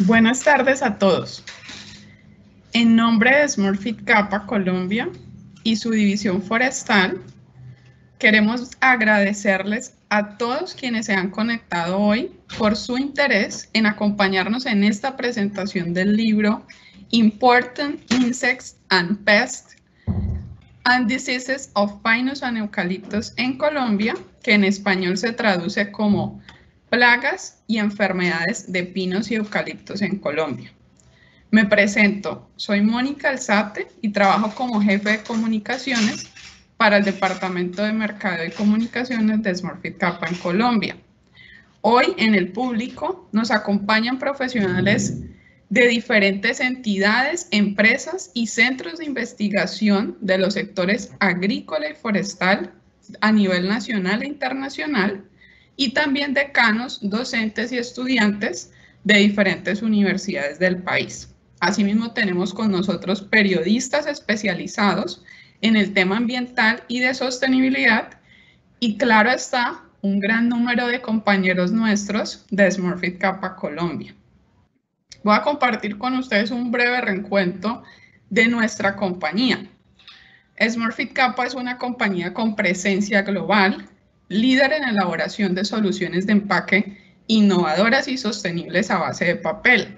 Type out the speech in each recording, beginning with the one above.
Buenas tardes a todos. En nombre de Smurfit Kappa Colombia y su división forestal, queremos agradecerles a todos quienes se han conectado hoy por su interés en acompañarnos en esta presentación del libro Important Insects and Pests and Diseases of Pinus and Eucalyptus en Colombia, que en español se traduce como Plagas y enfermedades de pinos y eucaliptos en Colombia. Me presento, soy Mónica Alzate y trabajo como jefe de comunicaciones para el Departamento de Mercado y Comunicaciones de Smurfit Kappa en Colombia. Hoy en el público nos acompañan profesionales de diferentes entidades, empresas y centros de investigación de los sectores agrícola y forestal a nivel nacional e internacional, y también decanos, docentes y estudiantes de diferentes universidades del país. Asimismo, tenemos con nosotros periodistas especializados en el tema ambiental y de sostenibilidad, y claro está, un gran número de compañeros nuestros de Smurfit Kappa Colombia. Voy a compartir con ustedes un breve recuento de nuestra compañía. Smurfit Kappa es una compañía con presencia global, líder en elaboración de soluciones de empaque innovadoras y sostenibles a base de papel.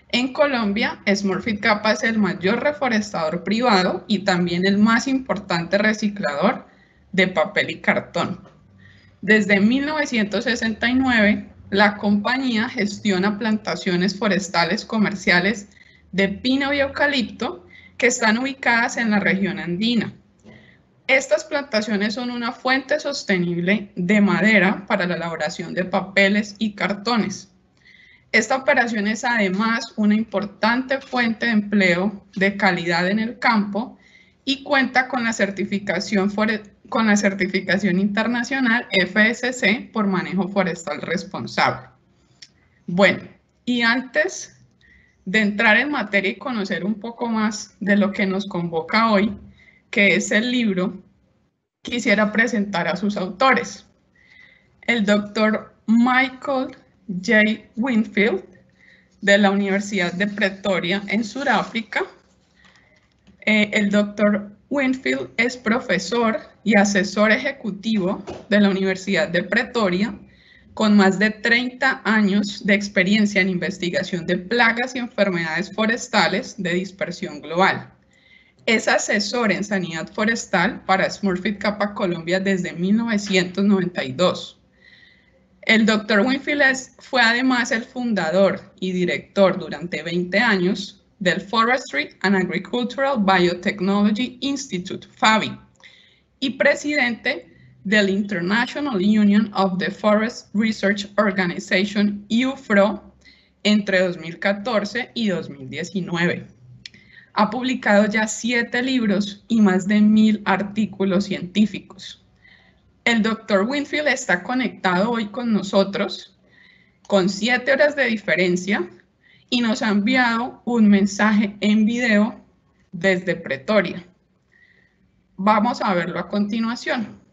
En Colombia, Smurfit Kappa es el mayor reforestador privado y también el más importante reciclador de papel y cartón. Desde 1969, la compañía gestiona plantaciones forestales comerciales de pino y eucalipto que están ubicadas en la región andina. Estas plantaciones son una fuente sostenible de madera para la elaboración de papeles y cartones. Esta operación es además una importante fuente de empleo de calidad en el campo y cuenta con la certificación internacional FSC por manejo forestal responsable. Bueno, y antes de entrar en materia y conocer un poco más de lo que nos convoca hoy, que es el libro, quisiera presentar a sus autores. El doctor Michael J. Winfield, de la Universidad de Pretoria, en Sudáfrica. El doctor Winfield es profesor y asesor ejecutivo de la Universidad de Pretoria, con más de 30 años de experiencia en investigación de plagas y enfermedades forestales de dispersión global. Es asesor en sanidad forestal para Smurfit Kappa Colombia desde 1992. El Dr. Winfield fue además el fundador y director durante 20 años del Forestry and Agricultural Biotechnology Institute, FABI, y presidente del International Union of the Forest Research Organization, UFRO, entre 2014 y 2019. Ha publicado ya 7 libros y más de 1000 artículos científicos. El Dr. Winfield está conectado hoy con nosotros con 7 horas de diferencia y nos ha enviado un mensaje en video desde Pretoria. Vamos a verlo a continuación.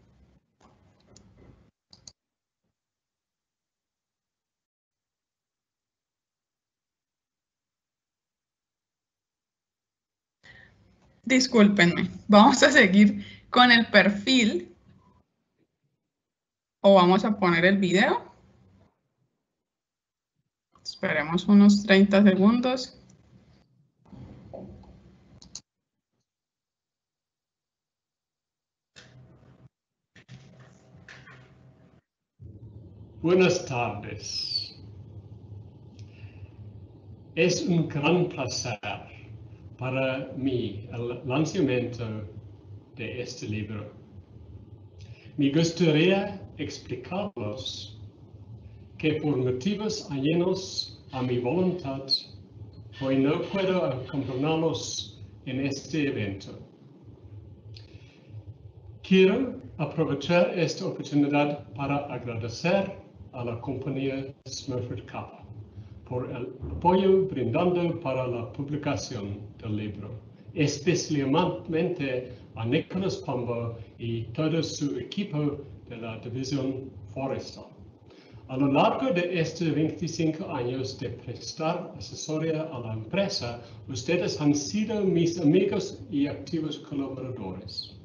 Discúlpenme, vamos a seguir con el perfil o vamos a poner el video. Esperemos unos 30 segundos. Buenas tardes. Es un gran placer para mí el lanzamiento de este libro. Me gustaría explicarles que por motivos ajenos a mi voluntad, hoy no puedo acompañarlos en este evento. Quiero aprovechar esta oportunidad para agradecer a la compañía Smurfit Kappa por el apoyo brindado para la publicación del libro, especialmente a Nicholas Pombo y todo su equipo de la División Forestal, A lo largo de estos 25 años de prestar asesoría a la empresa, ustedes han sido mis amigos y activos colaboradores.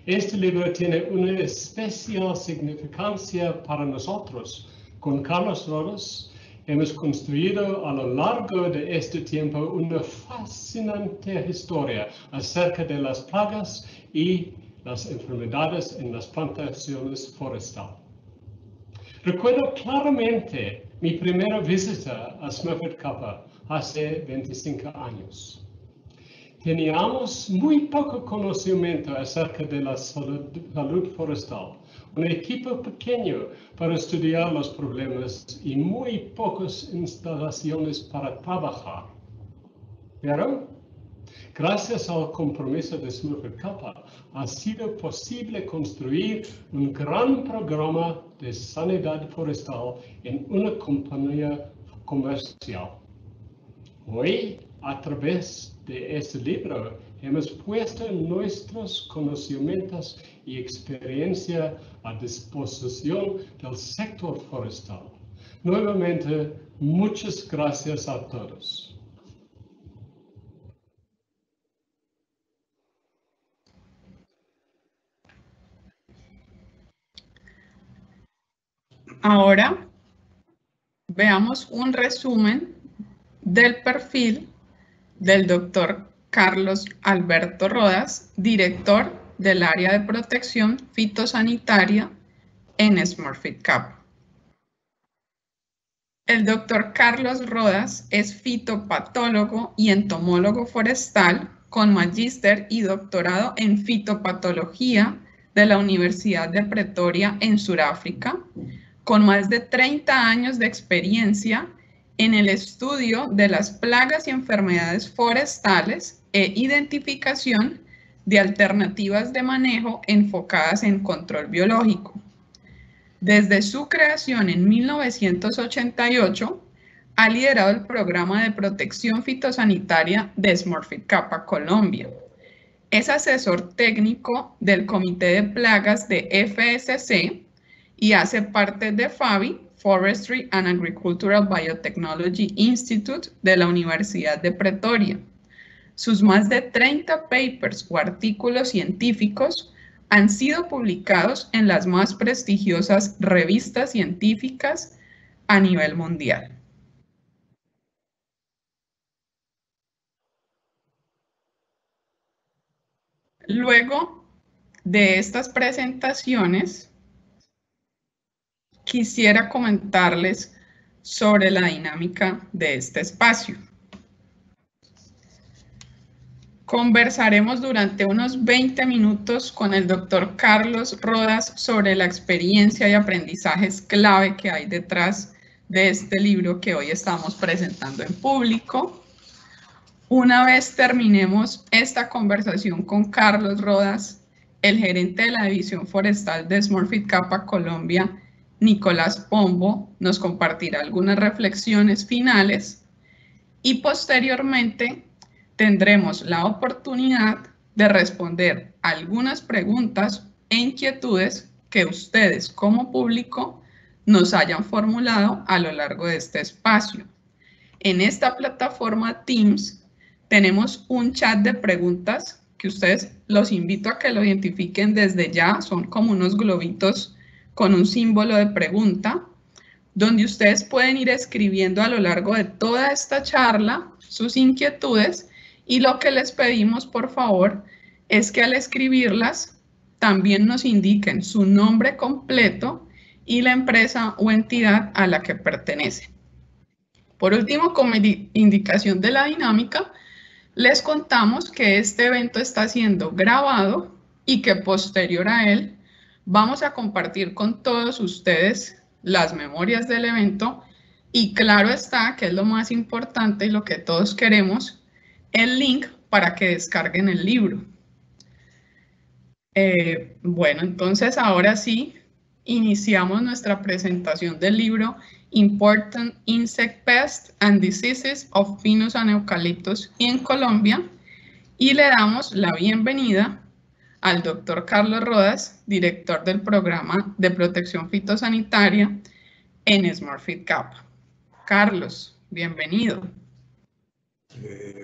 Este libro tiene una especial significancia para nosotros. Con Carlos Rodas hemos construido a lo largo de este tiempo una fascinante historia acerca de las plagas y las enfermedades en las plantaciones forestales. Recuerdo claramente mi primera visita a Smurfit Kappa hace 25 años. Teníamos muy poco conocimiento acerca de la salud forestal, un equipo pequeño para estudiar los problemas y muy pocas instalaciones para trabajar. Pero, gracias al compromiso de Smurfit Kappa, ha sido posible construir un gran programa de sanidad forestal en una compañía comercial. Hoy, a través de este libro, hemos puesto nuestros conocimientos y experiencia a disposición del sector forestal. Nuevamente, muchas gracias a todos. Ahora veamos un resumen del perfil del doctor Carlos Alberto Rodas, director del área de protección fitosanitaria en Smurfit Kappa. El doctor Carlos Rodas es fitopatólogo y entomólogo forestal con magíster y doctorado en fitopatología de la Universidad de Pretoria en Sudáfrica, con más de 30 años de experiencia en el estudio de las plagas y enfermedades forestales e identificación de alternativas de manejo enfocadas en control biológico. Desde su creación en 1988, ha liderado el programa de protección fitosanitaria de Smurfit Kappa Colombia. Es asesor técnico del Comité de Plagas de FSC y hace parte de FABI, Forestry and Agricultural Biotechnology Institute de la Universidad de Pretoria. Sus más de 30 papers o artículos científicos han sido publicados en las más prestigiosas revistas científicas a nivel mundial. Luego de estas presentaciones, quisiera comentarles sobre la dinámica de este espacio. Conversaremos durante unos 20 minutos con el doctor Carlos Rodas sobre la experiencia y aprendizajes clave que hay detrás de este libro que hoy estamos presentando en público. Una vez terminemos esta conversación con Carlos Rodas, el gerente de la División Forestal de Smurfit Kappa Colombia, Nicolás Pombo, nos compartirá algunas reflexiones finales y posteriormente tendremos la oportunidad de responder algunas preguntas e inquietudes que ustedes como público nos hayan formulado a lo largo de este espacio. En esta plataforma Teams tenemos un chat de preguntas que ustedes los invito a que lo identifiquen desde ya, son como unos globitos con un símbolo de pregunta, donde ustedes pueden ir escribiendo a lo largo de toda esta charla sus inquietudes y lo que les pedimos, por favor, es que al escribirlas también nos indiquen su nombre completo y la empresa o entidad a la que pertenece. Por último, como indicación de la dinámica, les contamos que este evento está siendo grabado y que posterior a él vamos a compartir con todos ustedes las memorias del evento y claro está, que es lo más importante y lo que todos queremos, el link para que descarguen el libro. Bueno, entonces ahora sí, iniciamos nuestra presentación del libro Important Insect Pests and Diseases of Pinus and Eucalyptus in Colombia y le damos la bienvenida al doctor Carlos Rodas, director del programa de protección fitosanitaria en SmartFit Kappa. Carlos, bienvenido.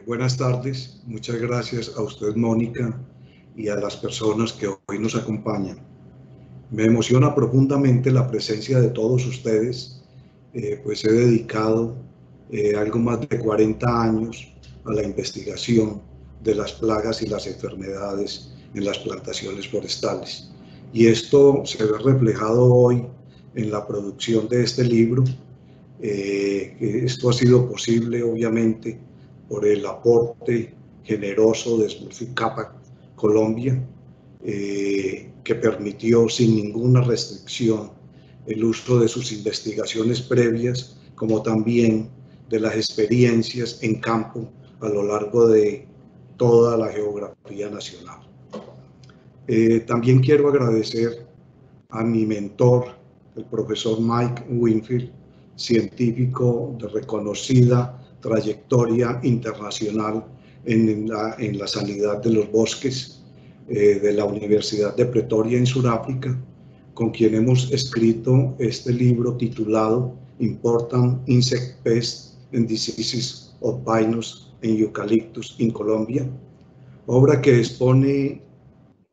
Buenas tardes, muchas gracias a usted, Mónica, y a las personas que hoy nos acompañan. Me emociona profundamente la presencia de todos ustedes, pues he dedicado algo más de 40 años a la investigación de las plagas y las enfermedades en las plantaciones forestales. Y esto se ve reflejado hoy en la producción de este libro. Esto ha sido posible, obviamente, por el aporte generoso de SmartFit Kappa Colombia, que permitió sin ninguna restricción el uso de sus investigaciones previas, como también de las experiencias en campo a lo largo de toda la geografía nacional. También quiero agradecer a mi mentor, el profesor Mike Winfield, científico de reconocida trayectoria internacional en la sanidad de los bosques, de la Universidad de Pretoria en Sudáfrica, con quien hemos escrito este libro titulado Important Insect Pests and Diseases of Pinus and Eucalyptus in Colombia, obra que expone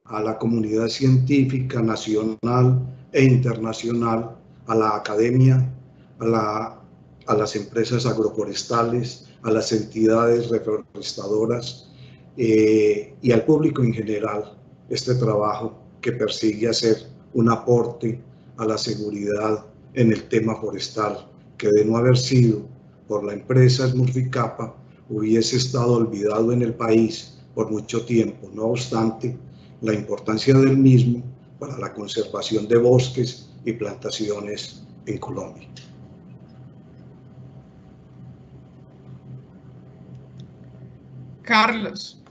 a la comunidad científica nacional e internacional, a la academia, a las empresas agroforestales, a las entidades reforestadoras y al público en general, este trabajo que persigue hacer un aporte a la seguridad en el tema forestal, que de no haber sido por la empresa SmartFit Kappa hubiese estado olvidado en el país por mucho tiempo. No obstante, la importancia del mismo para la conservación de bosques y plantaciones en Colombia. Carlos,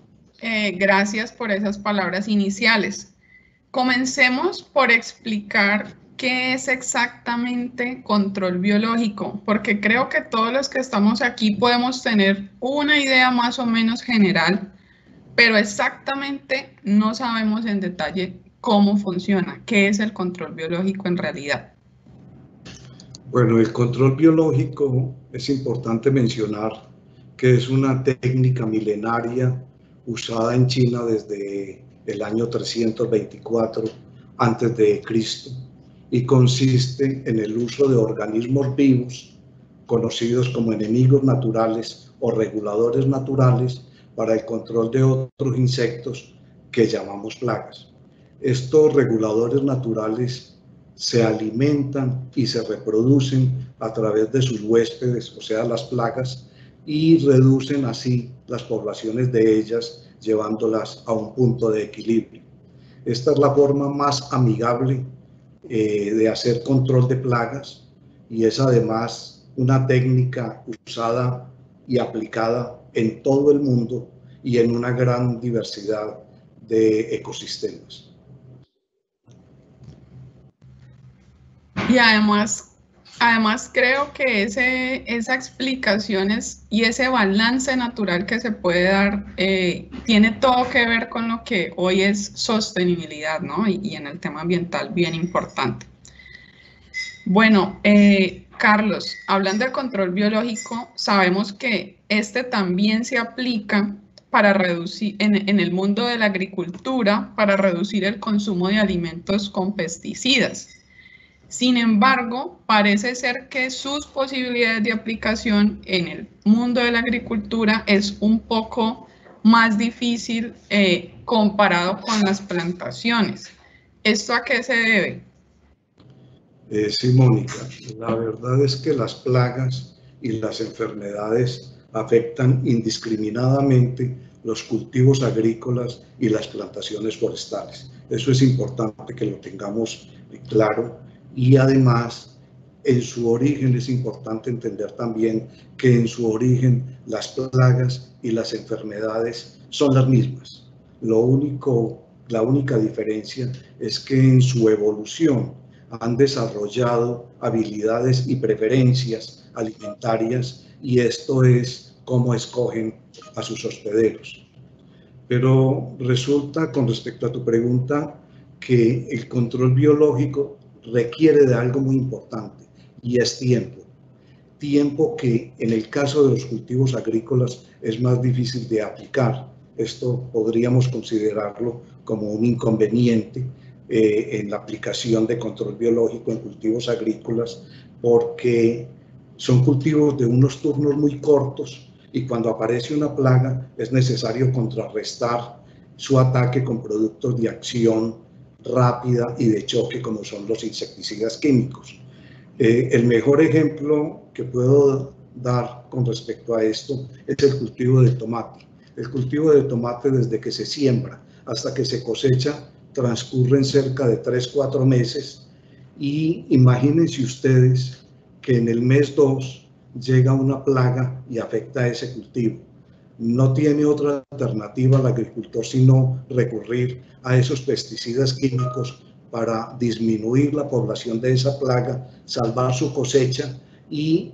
gracias por esas palabras iniciales. Comencemos por explicar qué es exactamente control biológico, porque creo que todos los que estamos aquí podemos tener una idea más o menos general, pero exactamente no sabemos en detalle cómo funciona, qué es el control biológico en realidad. Bueno, el control biológico es importante mencionar que es una técnica milenaria usada en China desde el año 324 a.C. y consiste en el uso de organismos vivos conocidos como enemigos naturales o reguladores naturales para el control de otros insectos que llamamos plagas. Estos reguladores naturales se alimentan y se reproducen a través de sus huéspedes, o sea, las plagas, y reducen así las poblaciones de ellas, llevándolas a un punto de equilibrio. Esta es la forma más amigable de hacer control de plagas y es además una técnica usada y aplicada en todo el mundo y en una gran diversidad de ecosistemas. Y además creo que esa explicación y ese balance natural que se puede dar tiene todo que ver con lo que hoy es sostenibilidad, ¿no? Y en el tema ambiental bien importante. Bueno, Carlos, hablando de control biológico, sabemos que este también se aplica para reducir, en el mundo de la agricultura, para reducir el consumo de alimentos con pesticidas. Sin embargo, parece ser que sus posibilidades de aplicación en el mundo de la agricultura es un poco más difícil comparado con las plantaciones. ¿Esto a qué se debe? Sí, Mónica, la verdad es que las plagas y las enfermedades afectan indiscriminadamente los cultivos agrícolas y las plantaciones forestales. Eso es importante que lo tengamos claro. Y además, en su origen es importante entender también que en su origen las plagas y las enfermedades son las mismas. La única diferencia es que en su evolución han desarrollado habilidades y preferencias alimentarias y esto es cómo escogen a sus hospederos. Pero resulta, con respecto a tu pregunta, que el control biológico requiere de algo muy importante, y es tiempo. Tiempo que en el caso de los cultivos agrícolas es más difícil de aplicar. Esto podríamos considerarlo como un inconveniente en la aplicación de control biológico en cultivos agrícolas, porque son cultivos de unos turnos muy cortos y cuando aparece una plaga es necesario contrarrestar su ataque con productos de acción rápida y de choque como son los insecticidas químicos. El mejor ejemplo que puedo dar con respecto a esto es el cultivo de tomate. El cultivo de tomate desde que se siembra hasta que se cosecha transcurren cerca de 3-4 meses y imagínense ustedes que en el mes 2 llega una plaga y afecta a ese cultivo. No tiene otra alternativa al agricultor sino recurrir a esos pesticidas químicos para disminuir la población de esa plaga, salvar su cosecha y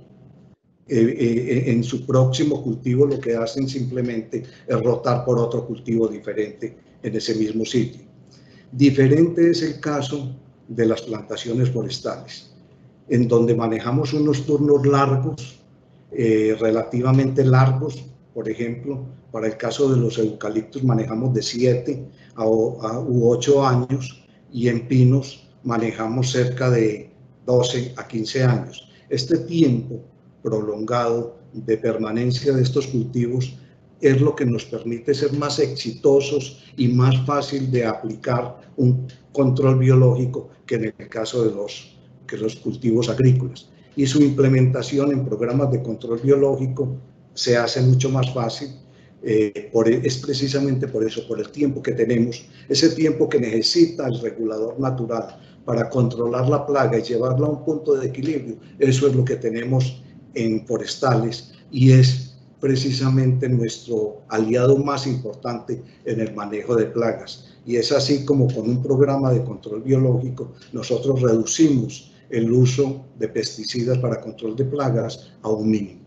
en su próximo cultivo lo que hacen simplemente es rotar por otro cultivo diferente en ese mismo sitio. Diferente es el caso de las plantaciones forestales, en donde manejamos unos turnos largos, relativamente largos. Por ejemplo, para el caso de los eucaliptos manejamos de 7 u 8 años y en pinos manejamos cerca de 12 a 15 años. Este tiempo prolongado de permanencia de estos cultivos es lo que nos permite ser más exitosos y más fácil de aplicar un control biológico que en el caso de los cultivos agrícolas. Y su implementación en programas de control biológico se hace mucho más fácil. Es precisamente por eso, por el tiempo que tenemos, ese tiempo que necesita el regulador natural para controlar la plaga y llevarla a un punto de equilibrio. Eso es lo que tenemos en forestales y es precisamente nuestro aliado más importante en el manejo de plagas. Y es así como con un programa de control biológico nosotros reducimos el uso de pesticidas para control de plagas a un mínimo.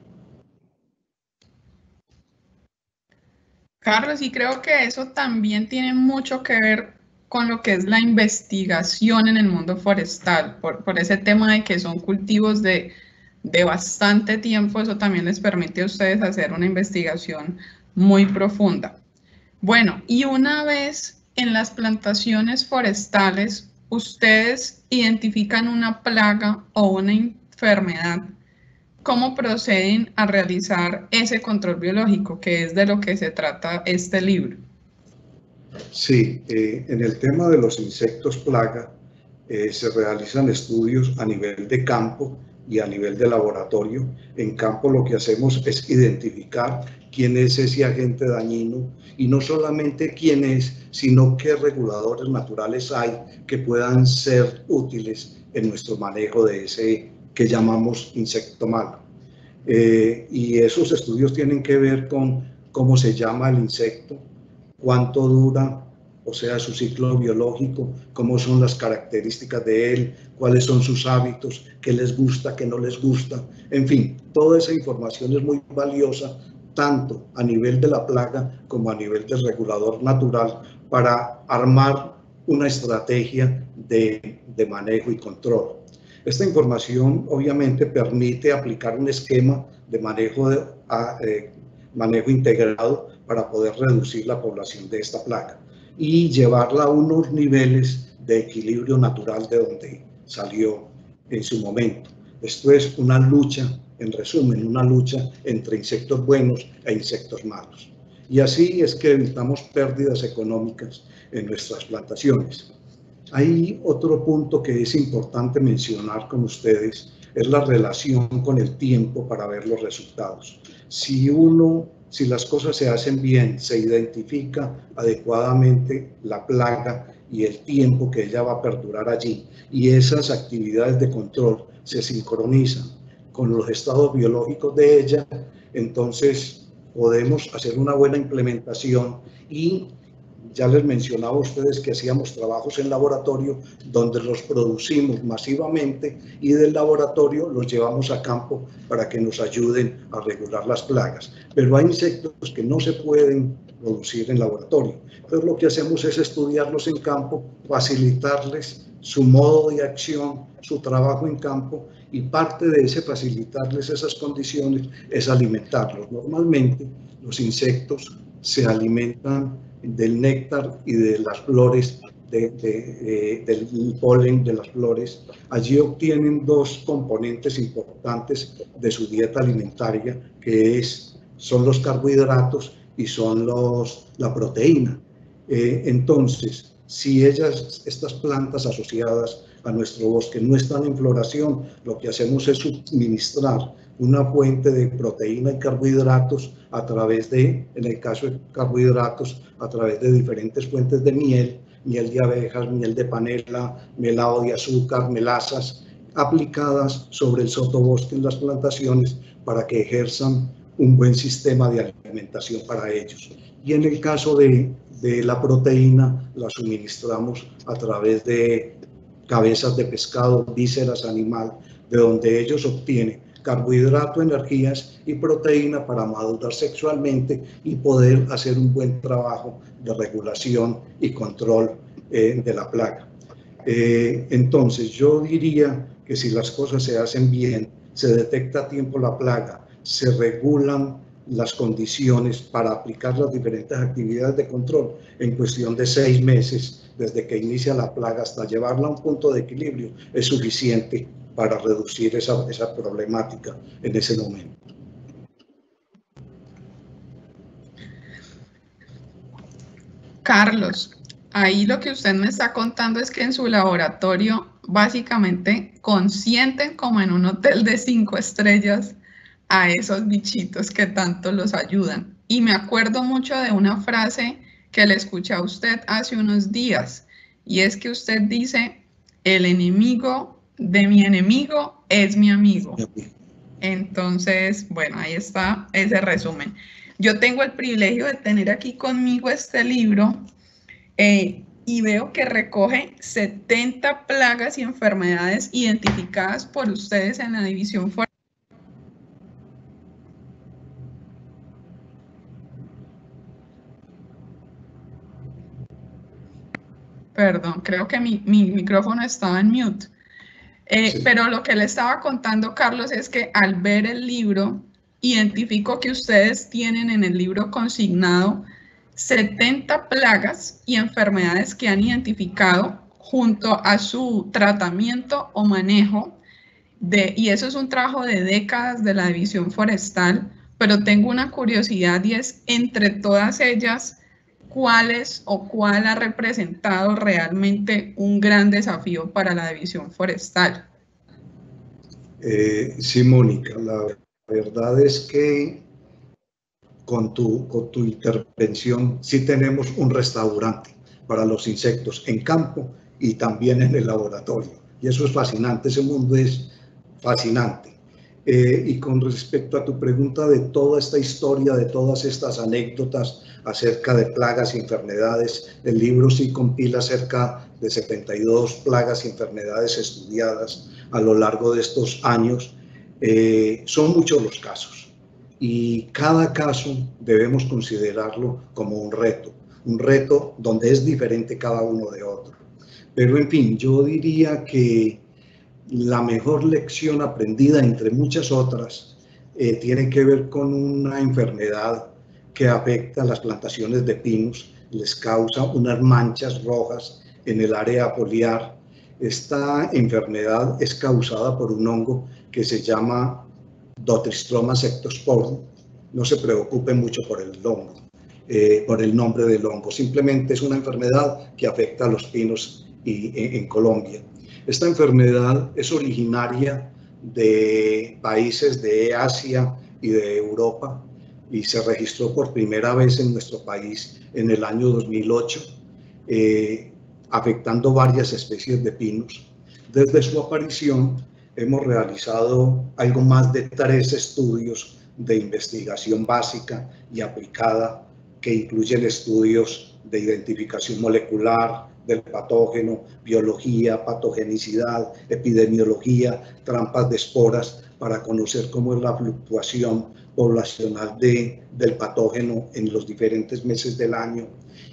Carlos, y creo que eso también tiene mucho que ver con lo que es la investigación en el mundo forestal, por ese tema de que son cultivos de bastante tiempo. Eso también les permite a ustedes hacer una investigación muy profunda. Bueno, y una vez en las plantaciones forestales, ustedes identifican una plaga o una enfermedad, ¿cómo proceden a realizar ese control biológico, que es de lo que se trata este libro? Sí, en el tema de los insectos plaga se realizan estudios a nivel de campo y a nivel de laboratorio. En campo lo que hacemos es identificar quién es ese agente dañino y no solamente quién es, sino qué reguladores naturales hay que puedan ser útiles en nuestro manejo de ese que llamamos insecto malo. Y esos estudios tienen que ver con cómo se llama el insecto, cuánto dura, o sea, su ciclo biológico, cómo son las características de él, cuáles son sus hábitos, qué les gusta, qué no les gusta. En fin, toda esa información es muy valiosa, tanto a nivel de la plaga como a nivel del regulador natural, para armar una estrategia de manejo y control. Esta información obviamente permite aplicar un esquema de manejo integrado para poder reducir la población de esta plaga y llevarla a unos niveles de equilibrio natural de donde salió en su momento. Esto es una lucha, en resumen, una lucha entre insectos buenos e insectos malos. Y así es que evitamos pérdidas económicas en nuestras plantaciones. Hay otro punto que es importante mencionar con ustedes, es la relación con el tiempo para ver los resultados. Si las cosas se hacen bien, se identifica adecuadamente la plaga y el tiempo que ella va a perdurar allí, y esas actividades de control se sincronizan con los estados biológicos de ella, entonces podemos hacer una buena implementación. Y ya les mencionaba a ustedes que hacíamos trabajos en laboratorio donde los producimos masivamente y del laboratorio los llevamos a campo para que nos ayuden a regular las plagas. Pero hay insectos que no se pueden producir en laboratorio. Entonces lo que hacemos es estudiarlos en campo, facilitarles su modo de acción, su trabajo en campo y parte de ese facilitarles esas condiciones es alimentarlos. Normalmente los insectos se alimentan del néctar y de las flores, del polen de las flores. Allí obtienen dos componentes importantes de su dieta alimentaria, que son los carbohidratos y son la proteína. Entonces, si estas plantas asociadas a nuestro bosque no están en floración, lo que hacemos es suministrar una fuente de proteína y carbohidratos a través de, en el caso de carbohidratos, a través de diferentes fuentes de miel de abejas, miel de panela, melado de azúcar, melasas, aplicadas sobre el sotobosque en las plantaciones para que ejerzan un buen sistema de alimentación para ellos. Y en el caso de la proteína, la suministramos a través de cabezas de pescado, vísceras animal, de donde ellos obtienen carbohidrato, energías y proteína para madurar sexualmente y poder hacer un buen trabajo de regulación y control de la plaga. Entonces, yo diría que si las cosas se hacen bien, se detecta a tiempo la plaga, se regulan las condiciones para aplicar las diferentes actividades de control en cuestión de 6 meses, desde que inicia la plaga hasta llevarla a un punto de equilibrio, es suficiente para reducir esa problemática en ese momento. Carlos, ahí lo que usted me está contando es que en su laboratorio básicamente consienten como en un hotel de 5 estrellas a esos bichitos que tanto los ayudan. Y me acuerdo mucho de una frase que le escuché a usted hace unos días, y es que usted dice, el enemigo de mi enemigo es mi amigo. Entonces, bueno, ahí está ese resumen. Yo tengo el privilegio de tener aquí conmigo este libro y veo que recoge 70 plagas y enfermedades identificadas por ustedes en la División Forestal. Perdón, creo que mi micrófono estaba en mute. Sí. Pero lo que le estaba contando, Carlos, es que al ver el libro, identifico que ustedes tienen en el libro consignado 70 plagas y enfermedades que han identificado junto a su tratamiento o manejo, y eso es un trabajo de décadas de la División Forestal, pero tengo una curiosidad y es, entre todas ellas, ¿cuáles o cuál ha representado realmente un gran desafío para la División Forestal? Sí, Mónica, la verdad es que con tu intervención sí tenemos un restaurante para los insectos en campo y también en el laboratorio. Y eso es fascinante, ese mundo es fascinante. Y con respecto a tu pregunta de toda esta historia, de todas estas anécdotas acerca de plagas y enfermedades, el libro sí compila cerca de 72 plagas y enfermedades estudiadas a lo largo de estos años. Son muchos los casos y cada caso debemos considerarlo como un reto donde es diferente cada uno de otro. Pero en fin, yo diría que la mejor lección aprendida, entre muchas otras, tiene que ver con una enfermedad que afecta a las plantaciones de pinos, les causa unas manchas rojas en el área foliar. Esta enfermedad es causada por un hongo que se llama Dotrystroma sectosporum. No se preocupe mucho por el hongo, por el nombre del hongo, simplemente es una enfermedad que afecta a los pinos en Colombia. Esta enfermedad es originaria de países de Asia y de Europa y se registró por primera vez en nuestro país en el año 2008, afectando varias especies de pinos. Desde su aparición hemos realizado algo más de 3 estudios de investigación básica y aplicada que incluyen estudios de identificación molecular del patógeno, biología, patogenicidad, epidemiología, trampas de esporas, para conocer cómo es la fluctuación poblacional del patógeno en los diferentes meses del año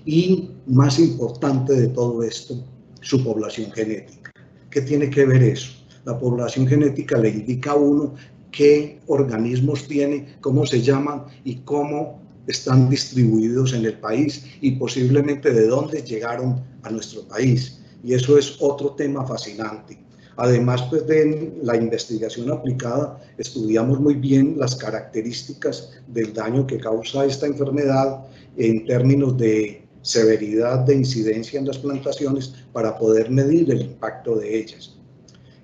y, más importante de todo esto, su población genética. ¿Qué tiene que ver eso? La población genética le indica a uno qué organismos tiene, cómo se llaman y cómo están distribuidos en el país y posiblemente de dónde llegaron a nuestro país. Y eso es otro tema fascinante. Además, pues, de la investigación aplicada, estudiamos muy bien las características del daño que causa esta enfermedad en términos de severidad de incidencia en las plantaciones para poder medir el impacto de ellas.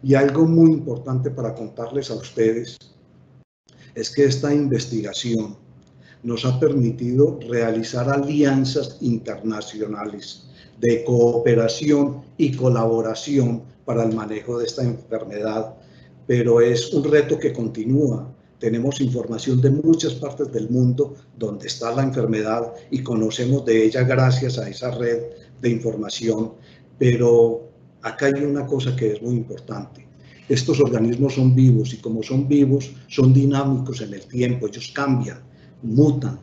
Y algo muy importante para contarles a ustedes es que esta investigación nos ha permitido realizar alianzas internacionales de cooperación y colaboración para el manejo de esta enfermedad, pero es un reto que continúa. Tenemos información de muchas partes del mundo donde está la enfermedad y conocemos de ella gracias a esa red de información, pero acá hay una cosa que es muy importante. Estos organismos son vivos y como son vivos, son dinámicos en el tiempo, ellos cambian, mutan,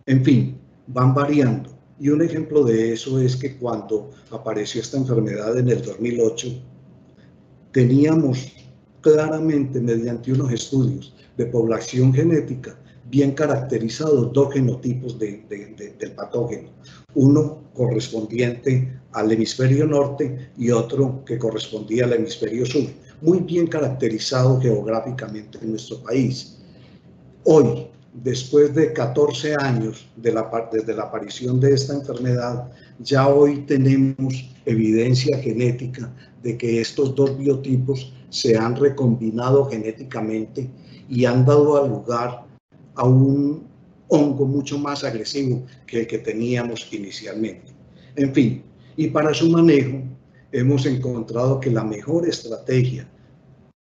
en fin, van variando. Y un ejemplo de eso es que cuando apareció esta enfermedad en el 2008, teníamos claramente mediante unos estudios de población genética bien caracterizados dos genotipos del patógeno, uno correspondiente al hemisferio norte y otro que correspondía al hemisferio sur, muy bien caracterizado geográficamente en nuestro país. Hoy, después de 14 años desde la aparición de esta enfermedad, ya hoy tenemos evidencia genética de que estos dos biotipos se han recombinado genéticamente y han dado lugar a un hongo mucho más agresivo que el que teníamos inicialmente. En fin, y para su manejo hemos encontrado que la mejor estrategia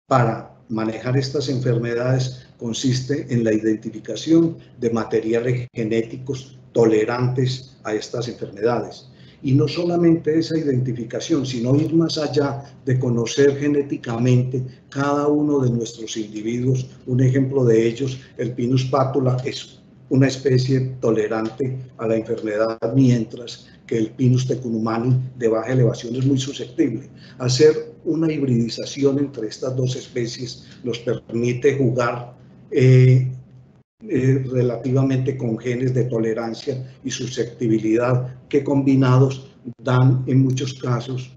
para manejar estas enfermedades consiste en la identificación de materiales genéticos tolerantes a estas enfermedades. Y no solamente esa identificación, sino ir más allá de conocer genéticamente cada uno de nuestros individuos. Un ejemplo de ellos, el Pinus patula, es una especie tolerante a la enfermedad, mientras que el Pinus tecunumani de baja elevación es muy susceptible. Hacer una hibridización entre estas dos especies nos permite jugar relativamente con genes de tolerancia y susceptibilidad que combinados dan en muchos casos,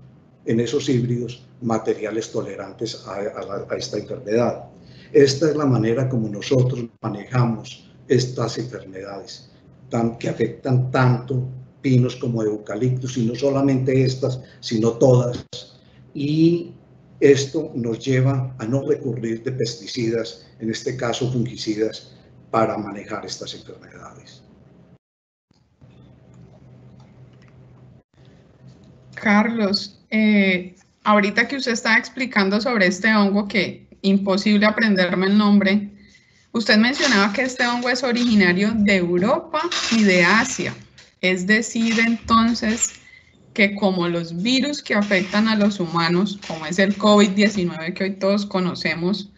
en esos híbridos, materiales tolerantes a esta enfermedad. Esta es la manera como nosotros manejamos estas enfermedades que afectan tanto pinos como eucaliptus, y no solamente estas, sino todas. Y esto nos lleva a no recurrir de pesticidas, en este caso fungicidas, para manejar estas enfermedades. Carlos, ahorita que usted estaba explicando sobre este hongo, que imposible aprenderme el nombre, usted mencionaba que este hongo es originario de Europa y de Asia. Es decir, entonces, que como los virus que afectan a los humanos, como es el COVID-19 que hoy todos conocemos,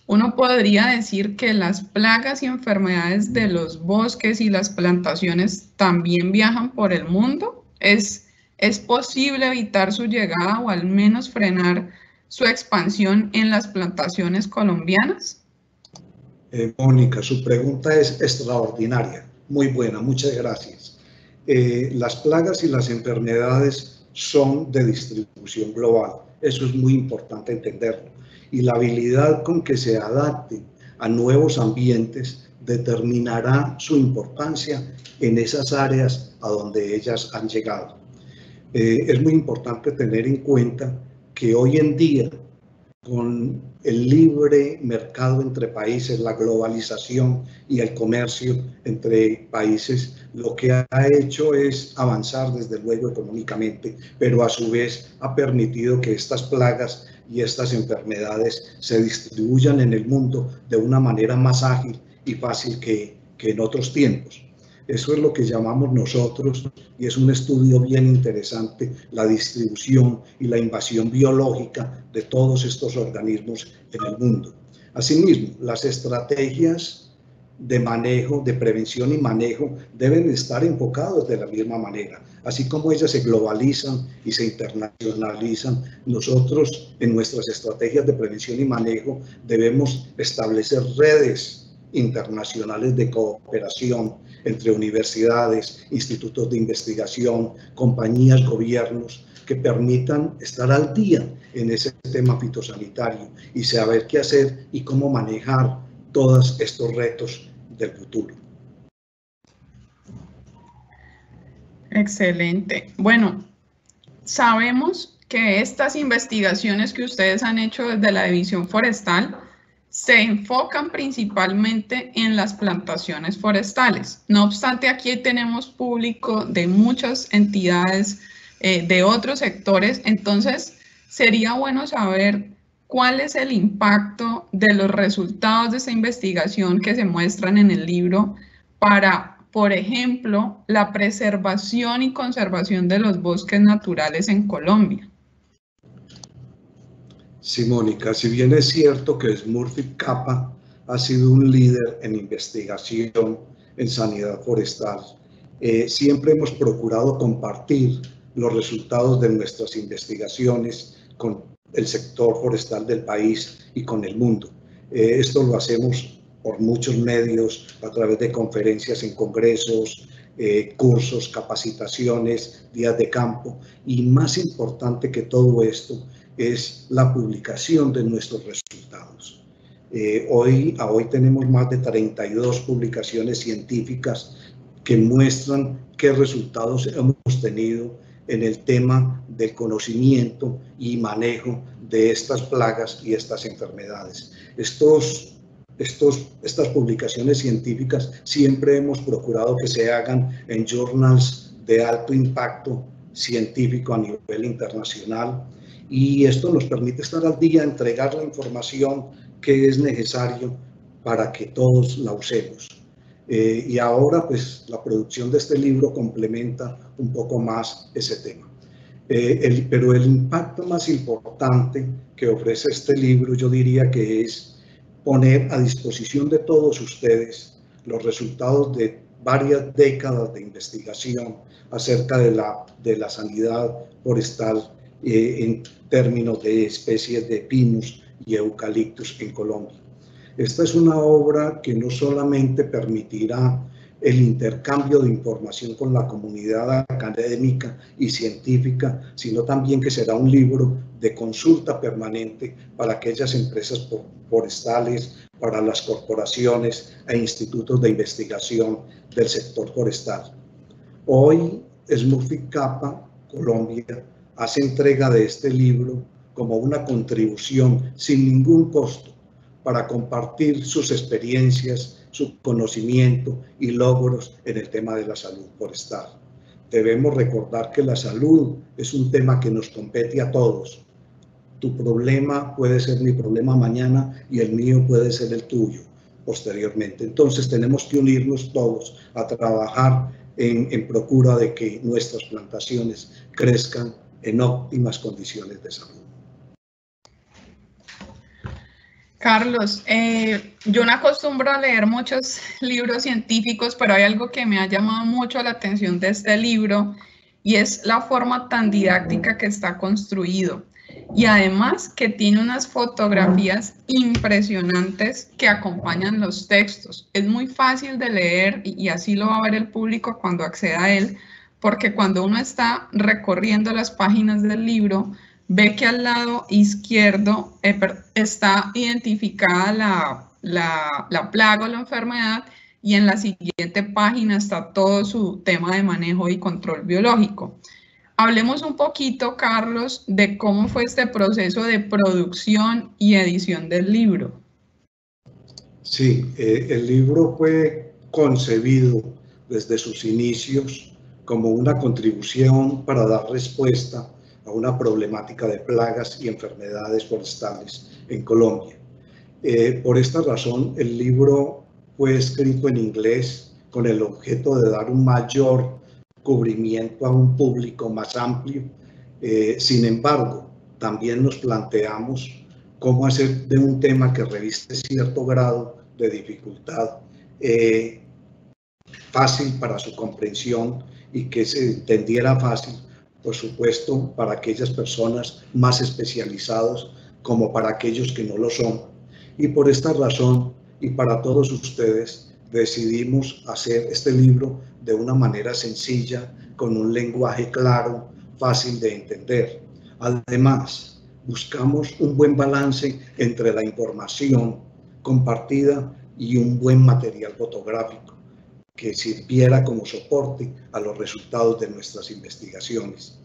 uno podría decir que las plagas y enfermedades de los bosques y las plantaciones también viajan por el mundo. ¿Es posible evitar su llegada o al menos frenar su expansión en las plantaciones colombianas? Mónica, su pregunta es extraordinaria, muy buena, muchas gracias. Las plagas y las enfermedades son de distribución global, eso es muy importante entenderlo. Y la habilidad con que se adapte a nuevos ambientes determinará su importancia en esas áreas a donde ellas han llegado. Es muy importante tener en cuenta que hoy en día, con el libre mercado entre países, la globalización y el comercio entre países, lo que ha hecho es avanzar desde luego económicamente, pero a su vez ha permitido que estas plagas y estas enfermedades se distribuyan en el mundo de una manera más ágil y fácil que en otros tiempos. Eso es lo que llamamos nosotros, y es un estudio bien interesante, la distribución y la invasión biológica de todos estos organismos en el mundo. Asimismo, las estrategias de manejo, de prevención y manejo, deben estar enfocados de la misma manera. Así como ellas se globalizan y se internacionalizan, nosotros en nuestras estrategias de prevención y manejo debemos establecer redes internacionales de cooperación entre universidades, institutos de investigación, compañías, gobiernos, que permitan estar al día en ese tema fitosanitario y saber qué hacer y cómo manejar todos estos retos del futuro. Excelente. Bueno, sabemos que estas investigaciones que ustedes han hecho desde la División Forestal se enfocan principalmente en las plantaciones forestales. No obstante, aquí tenemos público de muchas entidades de otros sectores, entonces sería bueno saber cuál es el impacto de los resultados de esta investigación que se muestran en el libro para, por ejemplo, la preservación y conservación de los bosques naturales en Colombia. Sí, Mónica, si bien es cierto que Smurfit Kappa ha sido un líder en investigación en sanidad forestal, siempre hemos procurado compartir los resultados de nuestras investigaciones con el sector forestal del país y con el mundo. Esto lo hacemos por muchos medios, a través de conferencias en congresos, cursos, capacitaciones, días de campo, y más importante que todo esto es la publicación de nuestros resultados. Hoy tenemos más de 32 publicaciones científicas que muestran qué resultados hemos tenido en el tema del conocimiento y manejo de estas plagas y estas enfermedades. Estas publicaciones científicas siempre hemos procurado que se hagan en journals de alto impacto científico a nivel internacional, y esto nos permite estar al día, entregar la información que es necesario para que todos la usemos. Y ahora pues la producción de este libro complementa un poco más ese tema. Pero el impacto más importante que ofrece este libro, yo diría que es poner a disposición de todos ustedes los resultados de varias décadas de investigación acerca de la sanidad forestal en términos de especies de pinos y eucaliptus en Colombia. Esta es una obra que no solamente permitirá el intercambio de información con la comunidad académica y científica, sino también que será un libro de consulta permanente para aquellas empresas forestales, para las corporaciones e institutos de investigación del sector forestal. Hoy, Smurfit Kappa Colombia hace entrega de este libro como una contribución sin ningún costo para compartir sus experiencias, su conocimiento y logros en el tema de la salud forestal. Debemos recordar que la salud es un tema que nos compete a todos. Tu problema puede ser mi problema mañana y el mío puede ser el tuyo posteriormente. Entonces tenemos que unirnos todos a trabajar en procura de que nuestras plantaciones crezcan en óptimas condiciones de salud. Carlos, yo no acostumbro a leer muchos libros científicos, pero hay algo que me ha llamado mucho la atención de este libro y es la forma tan didáctica que está construido. Y además que tiene unas fotografías impresionantes que acompañan los textos. Es muy fácil de leer y así lo va a ver el público cuando acceda a él, porque cuando uno está recorriendo las páginas del libro, ve que al lado izquierdo está identificada la plaga o la enfermedad, y en la siguiente página está todo su tema de manejo y control biológico. Hablemos un poquito, Carlos, de cómo fue este proceso de producción y edición del libro. Sí, el libro fue concebido desde sus inicios como una contribución para dar respuesta a una problemática de plagas y enfermedades forestales en Colombia. Por esta razón, el libro fue escrito en inglés con el objeto de dar un mayor cubrimiento a un público más amplio. Sin embargo, también nos planteamos cómo hacer de un tema que reviste cierto grado de dificultad fácil para su comprensión y que se entendiera fácil, por supuesto, para aquellas personas más especializadas como para aquellos que no lo son. Y por esta razón, y para todos ustedes, decidimos hacer este libro de una manera sencilla, con un lenguaje claro, fácil de entender. Además, buscamos un buen balance entre la información compartida y un buen material fotográfico que sirviera como soporte a los resultados de nuestras investigaciones.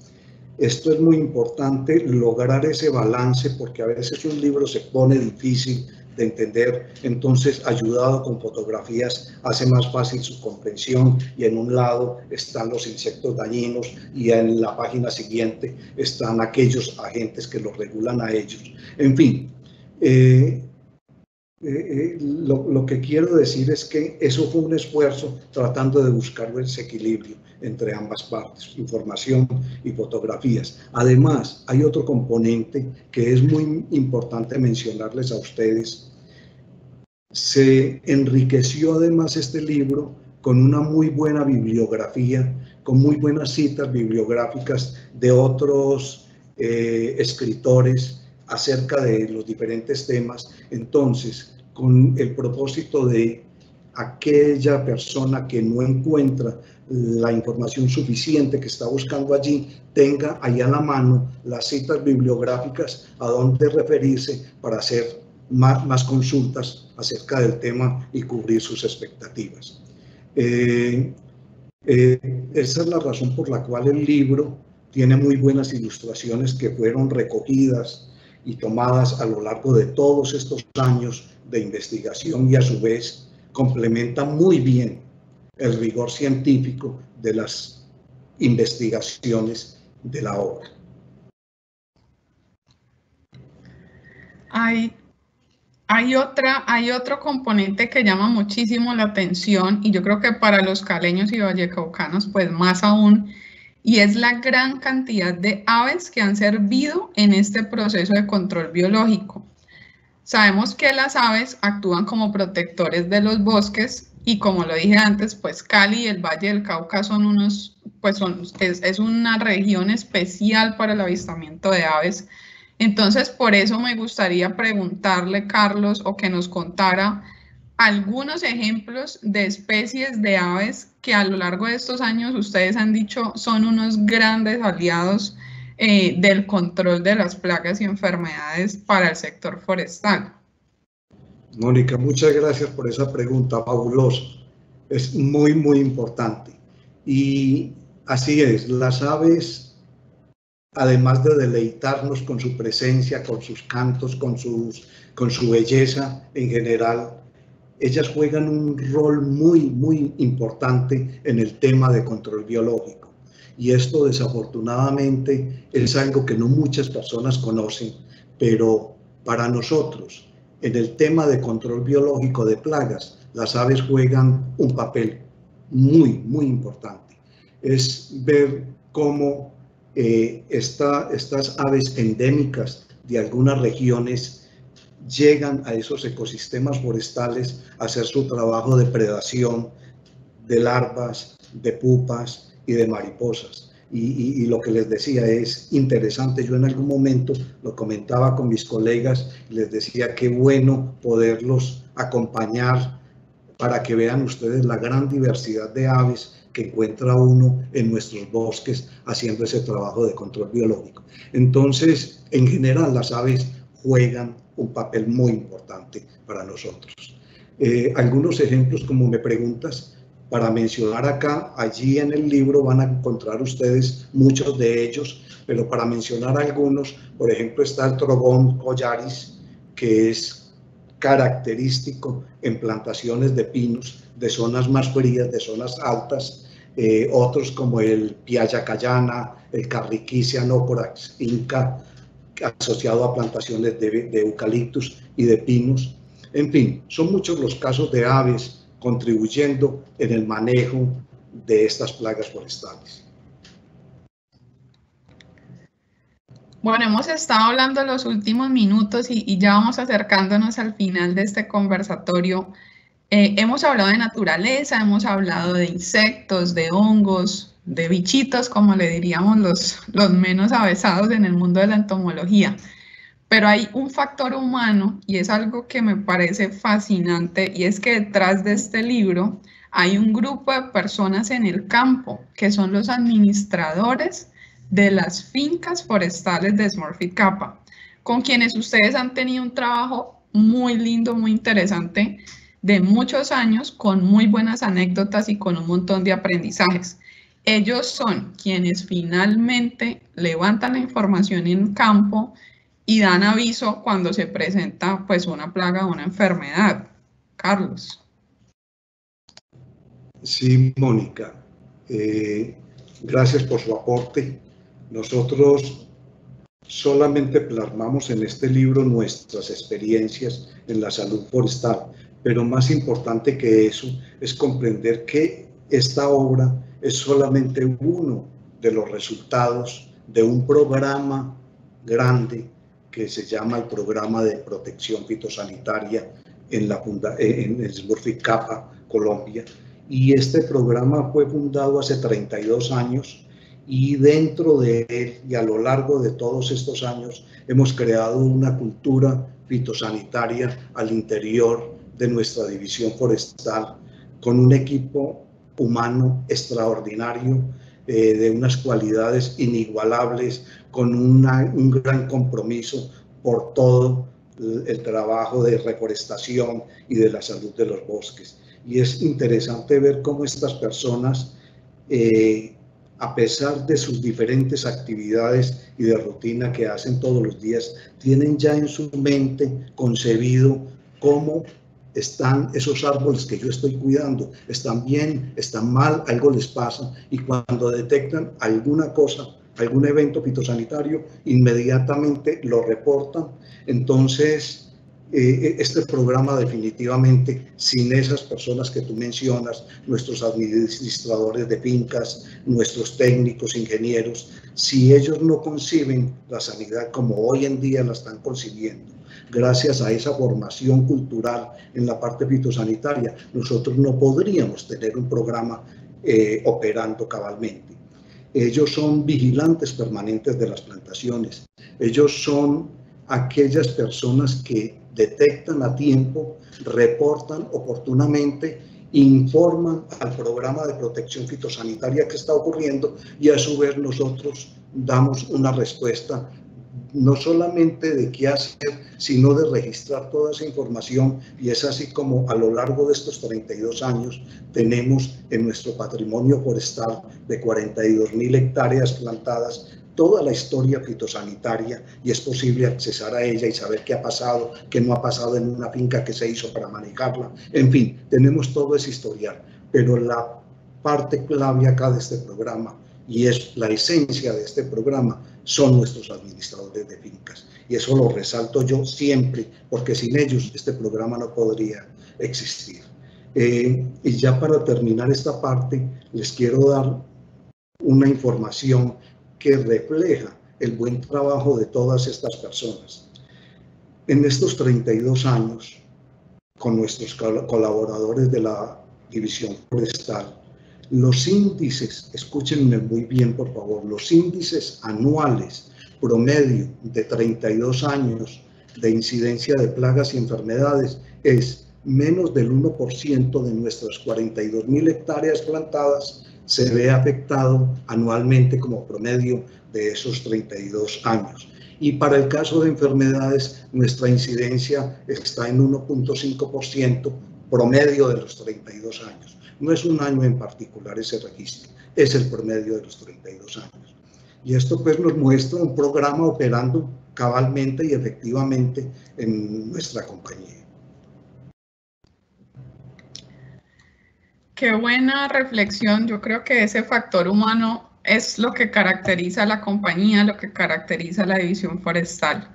Esto es muy importante, lograr ese balance, porque a veces un libro se pone difícil de entender, entonces ayudado con fotografías hace más fácil su comprensión, y en un lado están los insectos dañinos y en la página siguiente están aquellos agentes que los regulan a ellos. En fin, lo que quiero decir es que eso fue un esfuerzo tratando de buscar ese equilibrio entre ambas partes, información y fotografías. Además, hay otro componente que es muy importante mencionarles a ustedes. Se enriqueció además este libro con una muy buena bibliografía, con muy buenas citas bibliográficas de otros escritores acerca de los diferentes temas. Entonces, con el propósito de aquella persona que no encuentra la información suficiente que está buscando allí, tenga ahí a la mano las citas bibliográficas a donde referirse para hacer más consultas acerca del tema y cubrir sus expectativas. Esa es la razón por la cual el libro tiene muy buenas ilustraciones que fueron recogidas y tomadas a lo largo de todos estos años de investigación, y a su vez complementa muy bien el rigor científico de las investigaciones de la obra. Hay otro componente que llama muchísimo la atención, y yo creo que para los caleños y vallecaucanos pues más aún, y es la gran cantidad de aves que han servido en este proceso de control biológico. Sabemos que las aves actúan como protectores de los bosques, y como lo dije antes, pues Cali y el Valle del Cauca son es una región especial para el avistamiento de aves. Entonces, por eso me gustaría preguntarle, Carlos, o que nos contara algunos ejemplos de especies de aves que a lo largo de estos años ustedes han dicho son unos grandes aliados del control de las plagas y enfermedades para el sector forestal. Mónica, muchas gracias por esa pregunta, fabuloso. Es muy, muy importante. Y así es, las aves, además de deleitarnos con su presencia, con sus cantos, con su belleza en general, ellas juegan un rol muy, muy importante en el tema de control biológico. Y esto desafortunadamente es algo que no muchas personas conocen, pero para nosotros, en el tema de control biológico de plagas, las aves juegan un papel muy, muy importante. Es ver cómo estas aves endémicas de algunas regiones llegan a esos ecosistemas forestales a hacer su trabajo de predación de larvas, de pupas y de mariposas. Y lo que les decía es interesante. Yo en algún momento lo comentaba con mis colegas, les decía qué bueno poderlos acompañar para que vean ustedes la gran diversidad de aves que encuentra uno en nuestros bosques haciendo ese trabajo de control biológico. Entonces, en general, las aves juegan un papel muy importante para nosotros. Algunos ejemplos, como me preguntas, para mencionar acá, allí en el libro van a encontrar ustedes muchos de ellos, pero para mencionar algunos, por ejemplo, está el Trogon collaris, que es característico en plantaciones de pinos de zonas más frías, de zonas altas. Otros como el Piayacayana, el Carriquisia nocorax inca, asociado a plantaciones de eucaliptus y de pinos. En fin, son muchos los casos de aves contribuyendo en el manejo de estas plagas forestales. Bueno, hemos estado hablando los últimos minutos y ya vamos acercándonos al final de este conversatorio. Hemos hablado de naturaleza, hemos hablado de insectos, de hongos, de bichitos, como le diríamos los menos avesados en el mundo de la entomología. Pero hay un factor humano y es algo que me parece fascinante, y es que detrás de este libro hay un grupo de personas en el campo que son los administradores de las fincas forestales de Smurfit Kappa, con quienes ustedes han tenido un trabajo muy lindo, muy interesante, de muchos años, con muy buenas anécdotas y con un montón de aprendizajes. Ellos son quienes finalmente levantan la información en campo y dan aviso cuando se presenta pues una plaga o una enfermedad. Carlos. Sí, Mónica, gracias por su aporte. Nosotros solamente plasmamos en este libro nuestras experiencias en la salud forestal, pero más importante que eso es comprender que esta obra es solamente uno de los resultados de un programa grande que se llama el Programa de Protección Fitosanitaria en Smurfit Kappa, Colombia. Y este programa fue fundado hace 32 años y dentro de él y a lo largo de todos estos años hemos creado una cultura fitosanitaria al interior de nuestra división forestal con un equipo humano extraordinario, de unas cualidades inigualables, con un gran compromiso por todo el trabajo de reforestación y de la salud de los bosques. Y es interesante ver cómo estas personas, a pesar de sus diferentes actividades y de rutina que hacen todos los días, tienen ya en su mente concebido cómo están esos árboles que yo estoy cuidando, están bien, están mal, algo les pasa, y cuando detectan alguna cosa, algún evento fitosanitario, inmediatamente lo reportan. Entonces, este programa definitivamente, sin esas personas que tú mencionas, nuestros administradores de fincas, nuestros técnicos, ingenieros, si ellos no conciben la sanidad como hoy en día la están concibiendo, gracias a esa formación cultural en la parte fitosanitaria, nosotros no podríamos tener un programa operando cabalmente. Ellos son vigilantes permanentes de las plantaciones. Ellos son aquellas personas que detectan a tiempo, reportan oportunamente, informan al programa de protección fitosanitaria que está ocurriendo, y a su vez nosotros damos una respuesta no solamente de qué hacer, sino de registrar toda esa información. Y es así como a lo largo de estos 32 años tenemos en nuestro patrimonio forestal de 42.000 hectáreas plantadas toda la historia fitosanitaria, y es posible accesar a ella y saber qué ha pasado, qué no ha pasado en una finca, que se hizo para manejarla. En fin, tenemos todo ese historial, pero la parte clave acá de este programa, y es la esencia de este programa, son nuestros administradores de fincas. Y eso lo resalto yo siempre, porque sin ellos este programa no podría existir. Y ya para terminar esta parte, les quiero dar una información que refleja el buen trabajo de todas estas personas. En estos 32 años, con nuestros colaboradores de la División Forestal, los índices, escúchenme muy bien por favor, los índices anuales promedio de 32 años de incidencia de plagas y enfermedades es menos del 1% de nuestras 42.000 hectáreas plantadas se ve afectado anualmente como promedio de esos 32 años. Y para el caso de enfermedades, nuestra incidencia está en 1.5% promedio de los 32 años. No es un año en particular ese registro, es el promedio de los 32 años. Y esto pues nos muestra un programa operando cabalmente y efectivamente en nuestra compañía. Qué buena reflexión. Yo creo que ese factor humano es lo que caracteriza a la compañía, lo que caracteriza a la división forestal.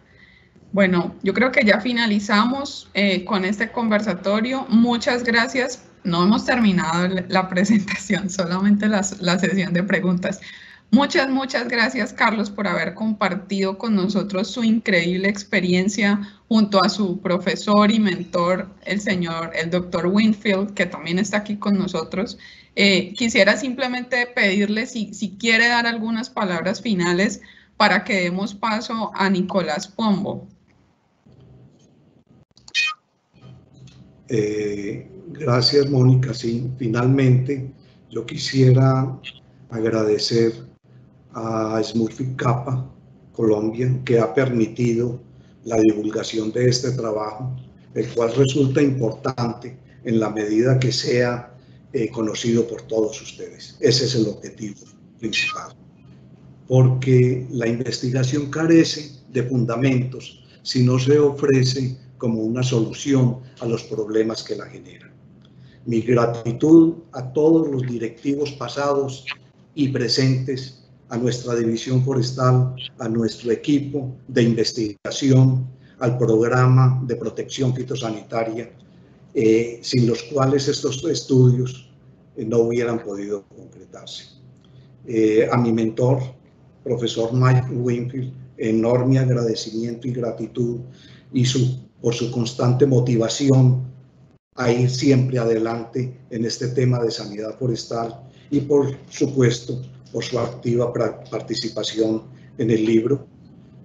Bueno, yo creo que ya finalizamos con este conversatorio. Muchas gracias. No hemos terminado la presentación, solamente la sesión de preguntas. Muchas, muchas gracias, Carlos, por haber compartido con nosotros su increíble experiencia junto a su profesor y mentor, el doctor Winfield, que también está aquí con nosotros. Quisiera simplemente pedirle si quiere dar algunas palabras finales para que demos paso a Nicolás Pombo. Gracias, Mónica. Sí, finalmente yo quisiera agradecer a Smurfit Kappa Colombia, que ha permitido la divulgación de este trabajo, el cual resulta importante en la medida que sea conocido por todos ustedes. Ese es el objetivo principal, porque la investigación carece de fundamentos si no se ofrece como una solución a los problemas que la generan. Mi gratitud a todos los directivos pasados y presentes, a nuestra división forestal, a nuestro equipo de investigación, al programa de protección fitosanitaria, sin los cuales estos estudios no hubieran podido concretarse. A mi mentor, profesor Mike Winfield, enorme agradecimiento y gratitud por su constante motivación a ir siempre adelante en este tema de sanidad forestal y, por supuesto, por su activa participación en el libro.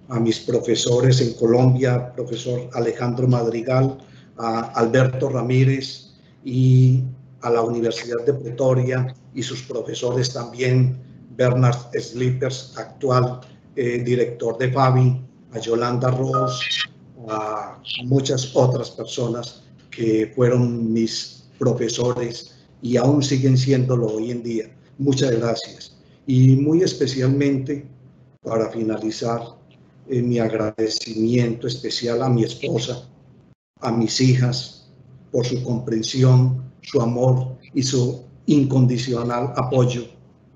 A mis profesores en Colombia, profesor Alejandro Madrigal, a Alberto Ramírez, y a la Universidad de Pretoria y sus profesores también, Bernard Slippers, actual director de FABI, a Yolanda Ross, a muchas otras personas que fueron mis profesores y aún siguen siéndolo hoy en día. Muchas gracias. Y muy especialmente, para finalizar, mi agradecimiento especial a mi esposa, a mis hijas, por su comprensión, su amor y su incondicional apoyo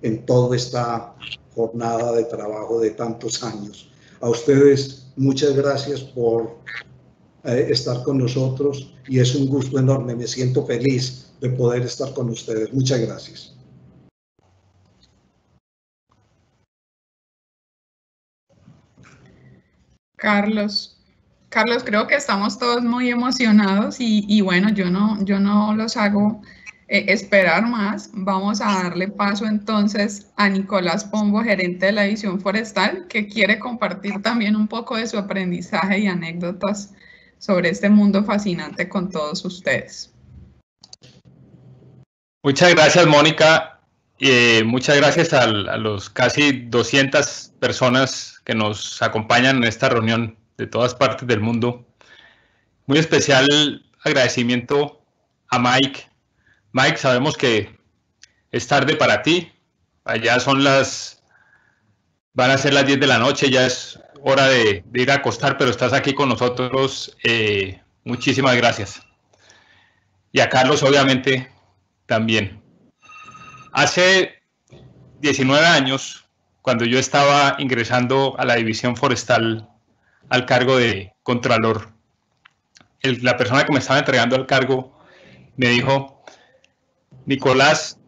en toda esta jornada de trabajo de tantos años. A ustedes, muchas gracias por estar con nosotros y es un gusto enorme. Me siento feliz de poder estar con ustedes. Muchas gracias. Carlos, creo que estamos todos muy emocionados y bueno, yo no los hago esperar más. Vamos a darle paso entonces a Nicolás Pombo, gerente de la división forestal, que quiere compartir también un poco de su aprendizaje y anécdotas sobre este mundo fascinante con todos ustedes. Muchas gracias, Mónica. Muchas gracias a los casi 200 personas que nos acompañan en esta reunión de todas partes del mundo. Muy especial agradecimiento a Mike. Mike, sabemos que es tarde para ti. Allá van a ser las 10 de la noche, ya es hora de ir a acostar, pero estás aquí con nosotros. Muchísimas gracias. Y a Carlos, obviamente, también. Hace 19 años, cuando yo estaba ingresando a la división forestal al cargo de Contralor, la persona que me estaba entregando el cargo me dijo: Nicolás,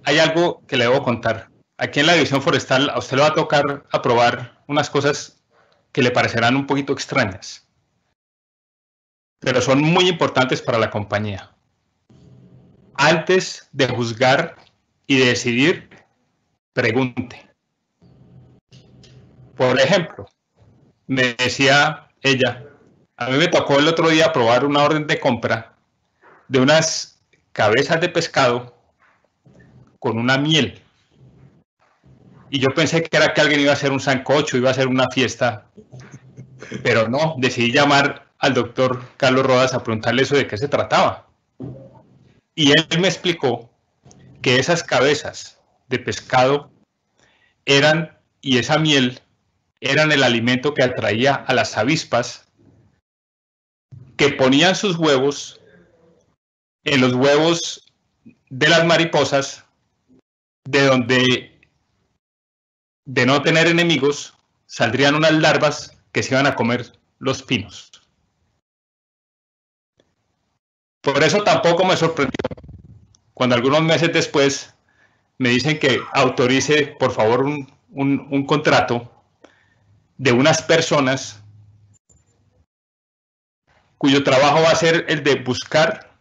hay algo que le debo contar. Aquí en la división forestal a usted le va a tocar aprobar unas cosas que le parecerán un poquito extrañas, pero son muy importantes para la compañía. Antes de juzgar y de decidir, pregunte. Por ejemplo, me decía ella, a mí me tocó el otro día aprobar una orden de compra de unas cabezas de pescado con una miel. Y yo pensé que era que alguien iba a hacer un sancocho, iba a hacer una fiesta, pero no, decidí llamar al doctor Carlos Rodas a preguntarle eso de qué se trataba. Y él me explicó que esas cabezas de pescado y esa miel eran el alimento que atraía a las avispas, que ponían sus huevos en los huevos de las mariposas, de donde, de no tener enemigos, saldrían unas larvas que se iban a comer los pinos. Por eso tampoco me sorprendió cuando algunos meses después me dicen que autorice, por favor, un contrato de unas personas cuyo trabajo va a ser el de buscar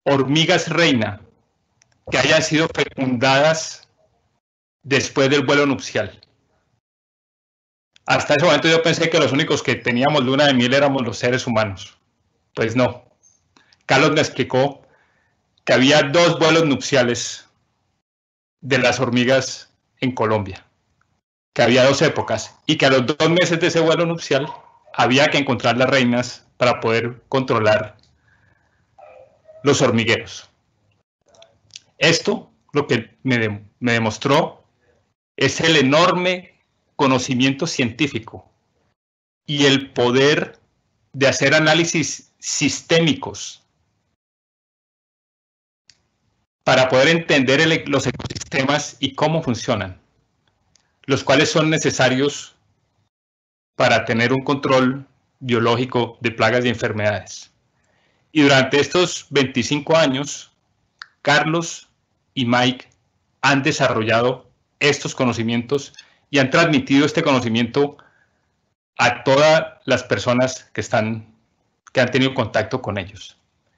hormigas reina que hayan sido fecundadas después del vuelo nupcial. Hasta ese momento yo pensé que los únicos que teníamos luna de miel éramos los seres humanos. Pues no. Carlos me explicó que había 2 vuelos nupciales de las hormigas en Colombia, que había 2 épocas, y que a los 2 meses de ese vuelo nupcial había que encontrar las reinas para poder controlar los hormigueros. Esto, lo que me demostró, es el enorme conocimiento científico y el poder de hacer análisis sistémicos para poder entender los ecosistemas y cómo funcionan, los cuales son necesarios para tener un control biológico de plagas y enfermedades. Y durante estos 25 años, Carlos y Mike han desarrollado estos conocimientos y han transmitido este conocimiento a todas las personas que han tenido contacto con ellos.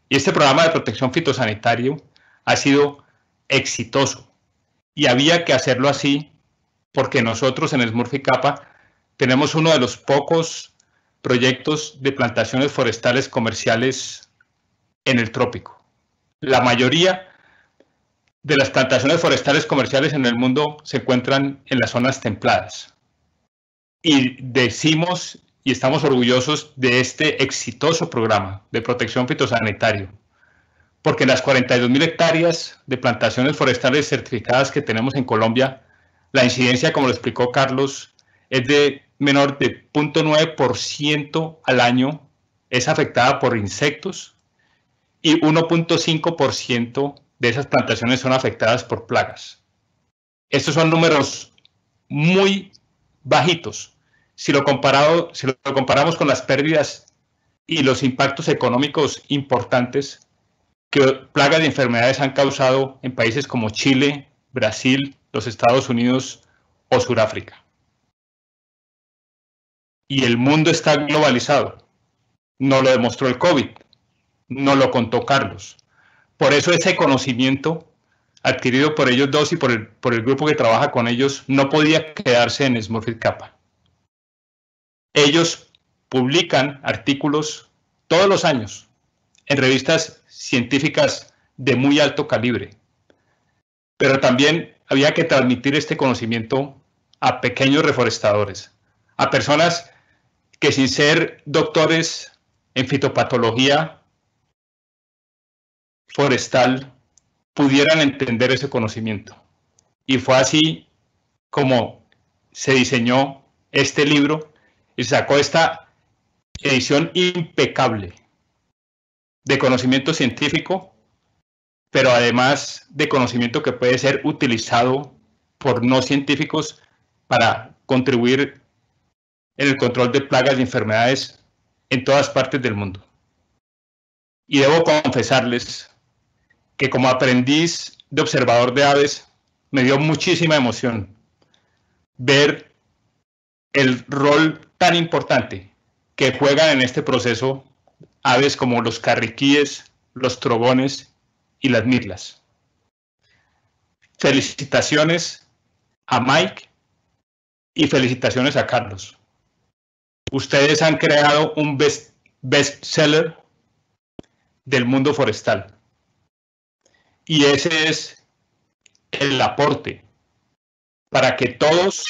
Y este programa de protección fitosanitario ha sido exitoso y había que hacerlo así porque nosotros en Smurfit Kappa tenemos uno de los pocos proyectos de plantaciones forestales comerciales en el trópico. La mayoría de las plantaciones forestales comerciales en el mundo se encuentran en las zonas templadas. Y decimos y estamos orgullosos de este exitoso programa de protección fitosanitario, porque las 42.000 hectáreas de plantaciones forestales certificadas que tenemos en Colombia, la incidencia, como lo explicó Carlos, es de menor de 0.9% al año, es afectada por insectos, y 1.5% de esas plantaciones son afectadas por plagas. Estos son números muy bajitos si lo comparamos con las pérdidas y los impactos económicos importantes que plagas y enfermedades han causado en países como Chile, Brasil, los Estados Unidos o Sudáfrica. Y el mundo está globalizado. No lo demostró el COVID, no lo contó Carlos. Por eso ese conocimiento adquirido por ellos dos y por el grupo que trabaja con ellos no podía quedarse en Smurfit Kappa. Ellos publican artículos todos los años en revistas científicas de muy alto calibre, pero también había que transmitir este conocimiento a pequeños reforestadores, a personas que sin ser doctores en fitopatología forestal pudieran entender ese conocimiento. Y fue así como se diseñó este libro y sacó esta edición impecable de conocimiento científico, pero además de conocimiento que puede ser utilizado por no científicos para contribuir en el control de plagas y enfermedades en todas partes del mundo. Y debo confesarles que como aprendiz de observador de aves, me dio muchísima emoción ver el rol tan importante que juegan en este proceso aves como los carriquíes, los trogones y las mirlas. Felicitaciones a Mike y felicitaciones a Carlos. Ustedes han creado un bestseller del mundo forestal. Y ese es el aporte para que todos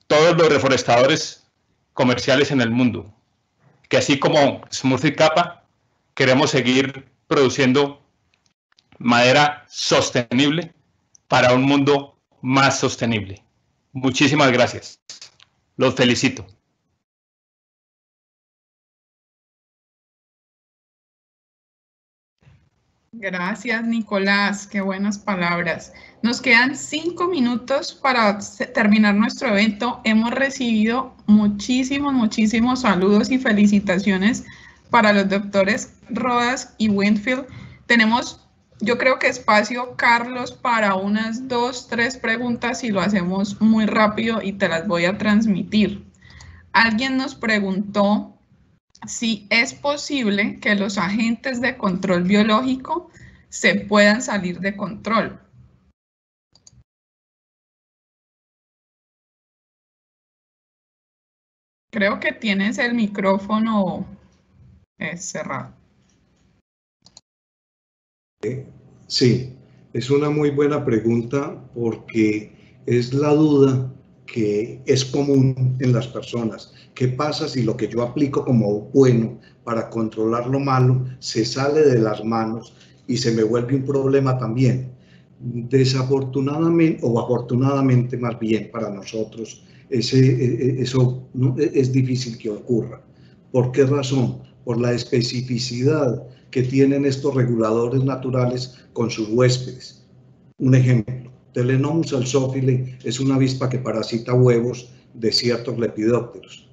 los reforestadores comerciales en el mundo, que así como Smurfit Kappa, queremos seguir produciendo madera sostenible para un mundo más sostenible. Muchísimas gracias. Los felicito. Gracias, Nicolás. Qué buenas palabras. Nos quedan 5 minutos para terminar nuestro evento. Hemos recibido muchísimos saludos y felicitaciones para los doctores Rodas y Winfield. Tenemos Yo creo que espacio, Carlos, para unas 2, 3 preguntas y lo hacemos muy rápido y te las voy a transmitir. Alguien nos preguntó si es posible que los agentes de control biológico se puedan salir de control. Creo que tienes el micrófono cerrado. Sí, es una muy buena pregunta porque es la duda que es común en las personas. ¿Qué pasa si lo que yo aplico como bueno para controlar lo malo se sale de las manos y se me vuelve un problema también? Desafortunadamente, o afortunadamente más bien para nosotros, eso no, es difícil que ocurra. ¿Por qué razón? Por la especificidad que tienen estos reguladores naturales con sus huéspedes. Un ejemplo, Telenomus salsophile es una avispa que parasita huevos de ciertos lepidópteros.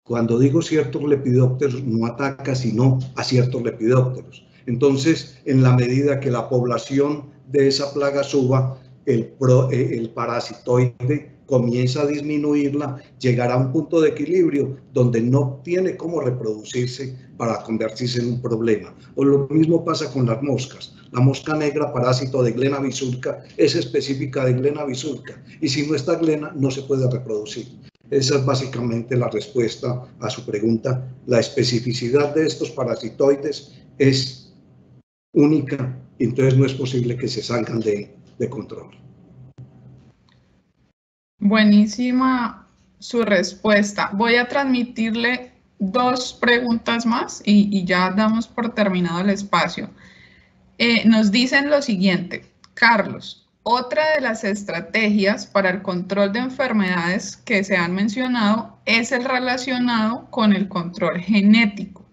Cuando digo ciertos lepidópteros, no ataca sino a ciertos lepidópteros. Entonces, en la medida que la población de esa plaga suba, el parasitoide comienza a disminuirla, llegará a un punto de equilibrio donde no tiene cómo reproducirse para convertirse en un problema. O lo mismo pasa con las moscas. La mosca negra, parásito de Glena bisulca, es específica de Glena bisulca y si no está Glena no se puede reproducir. Esa es básicamente la respuesta a su pregunta. La especificidad de estos parasitoides es única, entonces no es posible que se salgan de control. Buenísima su respuesta. Voy a transmitirle 2 preguntas más y ya damos por terminado el espacio. Nos dicen lo siguiente, Carlos, otra de las estrategias para el control de enfermedades que se han mencionado es el relacionado con el control genético.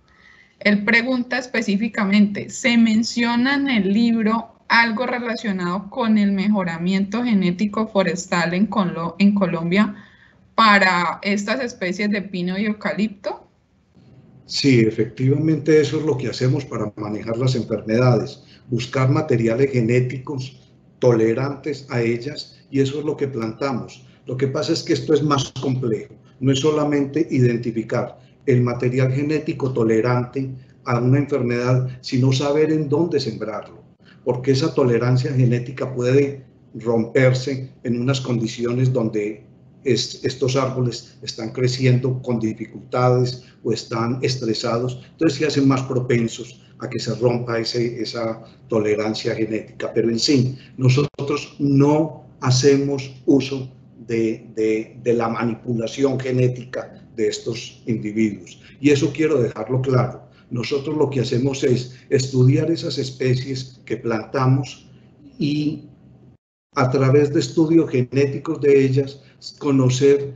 Él pregunta específicamente, ¿se menciona en el libro algo relacionado con el mejoramiento genético forestal en Colombia para estas especies de pino y eucalipto? Sí, efectivamente eso es lo que hacemos para manejar las enfermedades, buscar materiales genéticos tolerantes a ellas y eso es lo que plantamos. Lo que pasa es que esto es más complejo, no es solamente identificar el material genético tolerante a una enfermedad, sino saber en dónde sembrarlo, porque esa tolerancia genética puede romperse en unas condiciones donde estos árboles están creciendo con dificultades o están estresados, entonces se hacen más propensos a que se rompa esa tolerancia genética. Pero en sí, nosotros no hacemos uso de la manipulación genética de estos individuos. Y eso quiero dejarlo claro. Nosotros lo que hacemos es estudiar esas especies que plantamos y a través de estudios genéticos de ellas, conocer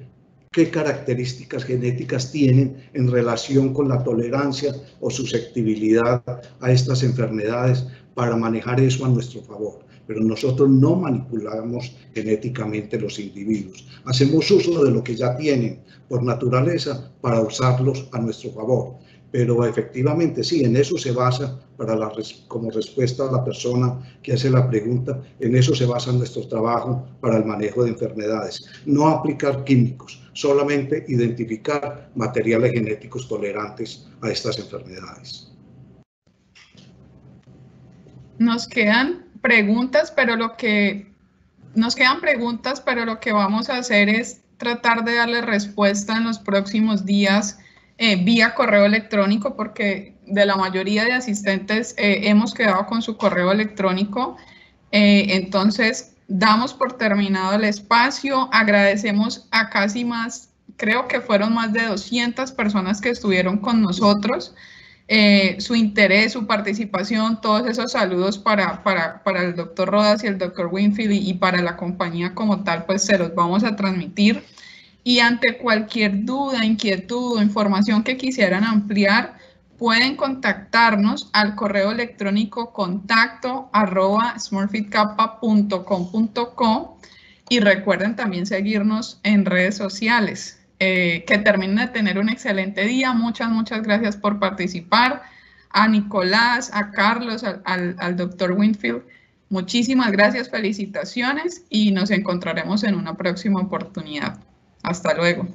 qué características genéticas tienen en relación con la tolerancia o susceptibilidad a estas enfermedades para manejar eso a nuestro favor. Pero nosotros no manipulamos genéticamente los individuos. Hacemos uso de lo que ya tienen por naturaleza para usarlos a nuestro favor. Pero efectivamente sí, en eso se basa, como respuesta a la persona que hace la pregunta, en eso se basa nuestro trabajo para el manejo de enfermedades. No aplicar químicos, solamente identificar materiales genéticos tolerantes a estas enfermedades. Nos quedan preguntas, pero lo que vamos a hacer es tratar de darle respuesta en los próximos días vía correo electrónico, porque de la mayoría de asistentes hemos quedado con su correo electrónico. Entonces, damos por terminado el espacio. Agradecemos a casi más, creo que fueron más de 200 personas que estuvieron con nosotros. Su interés, su participación, todos esos saludos para el doctor Rodas y el doctor Winfield y para la compañía como tal, pues se los vamos a transmitir. Y ante cualquier duda, inquietud o información que quisieran ampliar, pueden contactarnos al correo electrónico contacto@smurfitcapa.com.co y recuerden también seguirnos en redes sociales. Que terminen de tener un excelente día. Muchas gracias por participar. a Nicolás, a Carlos, al doctor Winfield. Muchísimas gracias, felicitaciones y nos encontraremos en una próxima oportunidad. Hasta luego.